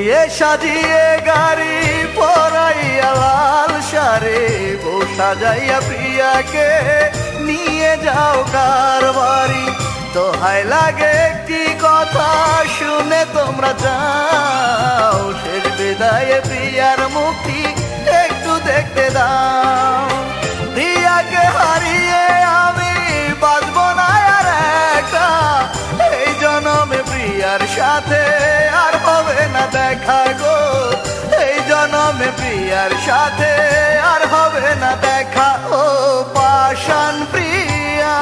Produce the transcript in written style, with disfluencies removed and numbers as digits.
বিয়ে সাজিয়ে গাড়ি পরাইয়া লাল সারে বউ সাজাইয়া প্রিয়াকে নিয়ে যাও কার বাড়ি। দোহাই লাগে একটি কথা শুনে তোমরা যাও, শেষ বিদায়ে প্রিয়ার মুখটি একটু দেখতে দাও। প্রিয়াকে হারিয়ে আমি বাঁচব না আর একা, এই জনমে প্রিয়ার সাথে আর হবে না দেখা গো, এই জনমে প্রিয়ার সাথে আর হবে না দেখা। ও পাষাণ প্রিয়া।